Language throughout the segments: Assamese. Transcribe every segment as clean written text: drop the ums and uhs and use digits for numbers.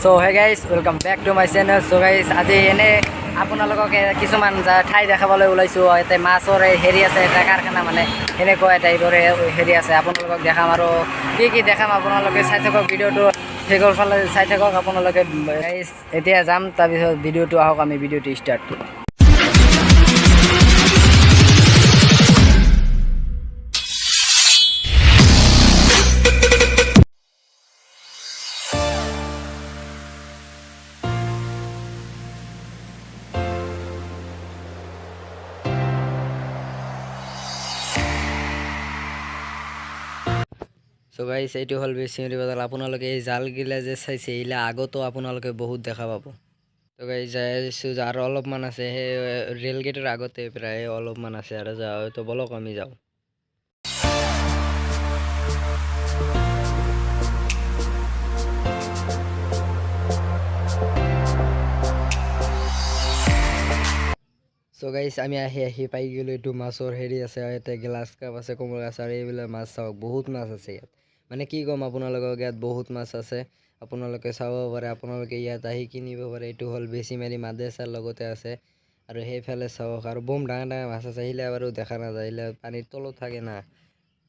So hey guys welcome back to my channel. So guys আজি এনে আপোনালোকক কিছুমান ঠাই দেখাবলৈ ওলাইছোঁ। ইয়াতে মাছৰ হেৰি আছে, এটা কাৰখানা মানে এনেকুৱা টাইপৰ হেৰি আছে। আপোনালোকক দেখাম আৰু কি দেখাম আপোনালোকে চাই থাকক ভিডিঅ'টো, শেষৰ ফালে চাই থাকক আপোনালোকে। গাইজ এতিয়া যাম, তাৰপিছত ভিডিঅ'টো আহক, আমি ভিডিঅ'টো ষ্টাৰ্ট কৰোঁ। সো গাইজ এইটো হ'ল বেচিমেৰী বজাৰ। আপোনালোকে এই জালগিলা যে চাইছে, এইগিলা আগতো আপোনালোকে বহুত দেখা পাব। তো গাইজ যাই আছোঁ, আৰু অলপমান আছে, সেই ৰেল গেটৰ আগতে প্ৰায় অলপমান আছে আৰু যাওঁ। তো বলক আমি যাওঁ। সো গাইজ আমি আহি পাই গ'লোঁ। এইটো মাছৰ হেৰি আছে, ইয়াতে গ্লাছ কাপ আছে, কোমল গাছ, আৰু এইবিলাক মাছ চাওক, বহুত মাছ আছে ইয়াত। মানে কি ক'ম আপোনালোকক, ইয়াত বহুত মাছ আছে, আপোনালোকে চাব পাৰে, আপোনালোকে ইয়াত আহি কিনিব পাৰে। এইটো হ'ল বেচিমেৰী মাদ্ৰাছাৰ লগতে আছে। আৰু সেইফালে চাওক, আৰু বম ডাঙৰ ডাঙৰ মাছ আছে, সেইবিলাক বাৰু দেখা নাযায়, সেইবিলাক পানীৰ তলত থাকে না।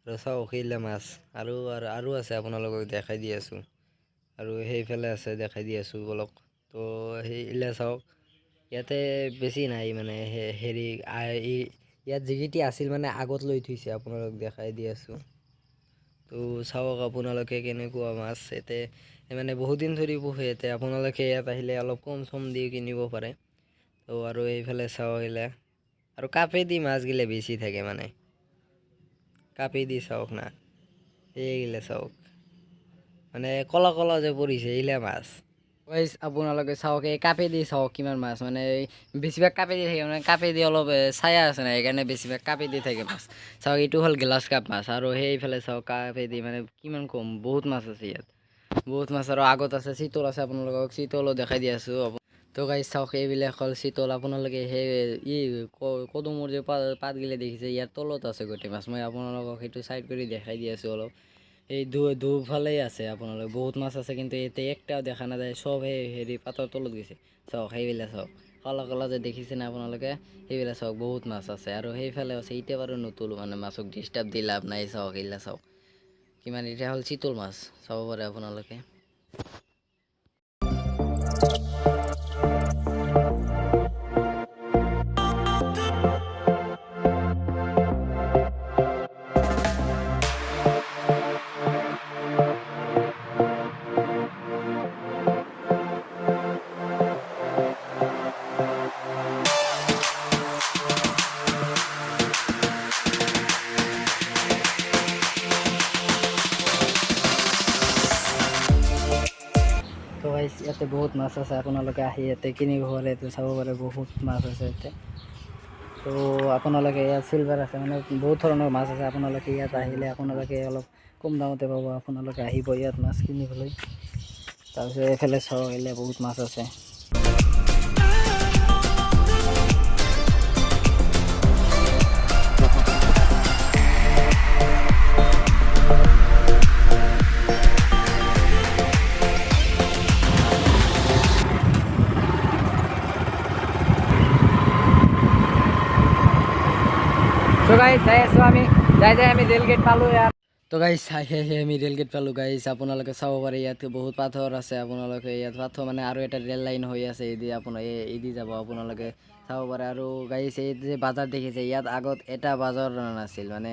আৰু চাওক সেইবিলাক মাছ আৰু আছে, আপোনালোকক দেখাই দি আছোঁ। আৰু সেইফালে আছে, দেখাই দি আছোঁ বলক। তো সেইবিলাক চাওক, ইয়াতে বেছি নাই মানে হেৰি ইয়াত যিকেইটি আছিল মানে আগত লৈ থৈছে, আপোনালোক দেখাই দি আছোঁ। তো চাওক আপোনালোকে কেনেকুৱা মাছ ইয়াতে, মানে বহুত দিন ধৰি পোহে ইয়াতে। আপোনালোকে ইয়াত আহিলে অলপ কম চম দি কিনিব পাৰে। তো আৰু এইফালে চাওক, এইগিলা আৰু কাপেদি মাছগিলা বেছি থাকে, মানে কাপেদি চাওক না, এইগিলা চাওক, মানে কলা কলা যে পৰিছে এইগিলা মাছ। গাইজ আপোনালোকে চাওক, এই কাপেদি চাওক কিমান মাছ, মানে বেছিভাগ কাপেদি থাকে, মানে কাপেদি অলপ ছায়া আছে না, সেইকাৰণে বেছিভাগ কাপেদি থাকে মাছ। চাওক এইটো হ'ল গ্লাছ কাপ মাছ, আৰু সেইফালে চাওক কাপেদি, মানে কিমান কম, বহুত মাছ আছে ইয়াত, বহুত মাছ। আৰু আগত আছে চিতল আছে, আপোনালোকক চিতলো দেখাই দি আছোঁ। তো গাইজ চাওক, এইবিলাক হ'ল চিতল। আপোনালোকে সেই কদমৰ যে পাতগিলা দেখিছে, ইয়াৰ তলত আছে গোটেই মাছ। মই আপোনালোকক সেইটো চাইড কৰি দেখাই দি আছোঁ অলপ। এই দুফালেই আছে, আপোনালোক বহুত মাছ আছে, কিন্তু ইয়াতে একটাও দেখা নাযায়, চব সেই হেৰি পাতৰ তলত গৈছে। চাওক সেইবিলাক চাওক, কলা কলা যে দেখিছেনে আপোনালোকে, সেইবিলাক চাওক, বহুত মাছ আছে। আৰু সেইফালে আছে, এতিয়া বাৰু নুতুলো, মানে মাছক ডিষ্টাৰ্ব দি লাভ নাই। চাওক সেইবিলাক চাওক কিমান, এতিয়া হ'ল চিতল মাছ, চাব পাৰে আপোনালোকে। তো গাইজ ইয়াতে বহুত মাছ আছে, আপোনালোকে আহি ইয়াতে কিনিব পাৰে, ইয়াতে চাব পাৰে, বহুত মাছ আছে ইয়াতে। তো আপোনালোকে ইয়াত চিলভাৰ আছে, মানে বহুত ধৰণৰ মাছ আছে। আপোনালোকে ইয়াত আহিলে আপোনালোকে অলপ কম দামতে পাব। আপোনালোকে আহিব ইয়াত মাছ কিনিবলৈ। তাৰপিছত এইফালে চাওক, এইফালে বহুত মাছ আছে। তো গাইজ যাই আছোঁ আমি, যাই আমি ৰেল গেট পালোঁ ইয়াত। তো গাইজ আমি ৰেল গেট পালোঁ গাইজ। আপোনালোকে চাব পাৰে, ইয়াত বহুত পাথৰ আছে। আপোনালোকে ইয়াত পাথৰ, মানে আৰু এটা ৰেল লাইন হৈ আছে, এইদি এইদি যাব, আপোনালোকে চাব পাৰে। আৰু গাইজ এই যে বাজাৰ দেখিছে, ইয়াত আগত এটা বাজাৰ নাছিল, মানে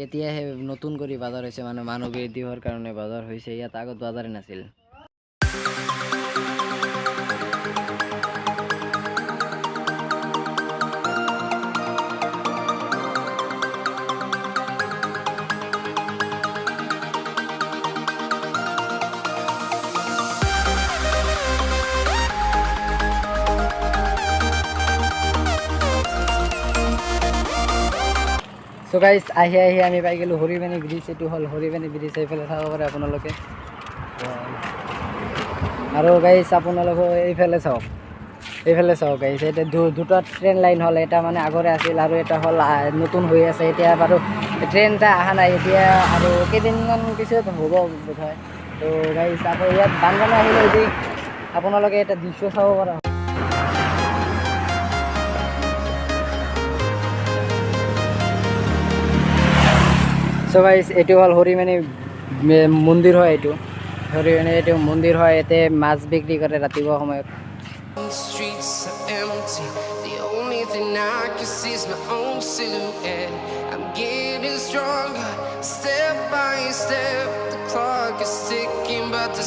এতিয়াহে নতুন কৰি বাজাৰ হৈছে, মানে মানুহ বৃদ্ধি হোৱাৰ কাৰণে বাজাৰ হৈছে, ইয়াত আগত বাজাৰে নাছিল। সো গাইজ আহি আমি পাই গ'লোঁ হৰিবাণী ব্ৰিজ। এইটো হ'ল হৰিবাণী ব্ৰিজ, এইফালে চাব পাৰে আপোনালোকে। আৰু গাইজ আপোনালোকে এইফালে চাওক গাইজ, এতিয়া দুটা ট্ৰেইন লাইন হ'ল, এটা মানে আগৰে আছিল, আৰু এটা হ'ল নতুন হৈ আছে। এতিয়া বাৰু ট্ৰেইন এটা অহা নাই, এতিয়া আৰু কেইদিনমান পিছত হ'ব বোধ হয়। তো গাইজ আকৌ ইয়াত বানপানী আহিলে যদি আপোনালোকে এটা দৃশ্য চাব পৰা। চ' গাইজ এইটো হ'ল হৰিমণি মন্দিৰ হয়, এইটো হৰিমণি এইটো মন্দিৰ হয়। ইয়াতে মাছ বিক্ৰী কৰে ৰাতিপুৱা সময়ত। Streets are empty. The only thing I can see is my own silhouette. I'm getting stronger, step by step. The clock is ticking, but the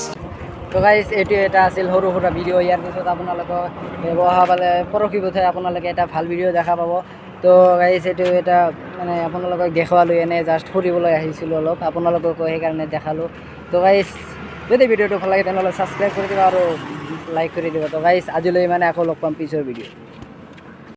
তো গাইজ এইটো এটা আছিল সৰু সুৰা ভিডিঅ'। ইয়াৰ পিছত আপোনালোকক অহা পালে পৰহি বোধহয় আপোনালোকে এটা ভাল ভিডিঅ' দেখা পাব। তো গাইজ এইটো এটা মানে আপোনালোকক দেখুৱালোঁ, এনেই জাষ্ট ফুৰিবলৈ আহিছিলোঁ অলপ, আপোনালোককো সেইকাৰণে দেখালোঁ। তো গাইজ যদি ভিডিঅ'টো ভাল লাগে তেনেহ'লে ছাবস্ক্ৰাইব কৰি দিব আৰু লাইক কৰি দিব। তো গাইজ আজিলৈ মানে আকৌ লগ পাম পিছৰ ভিডিঅ'।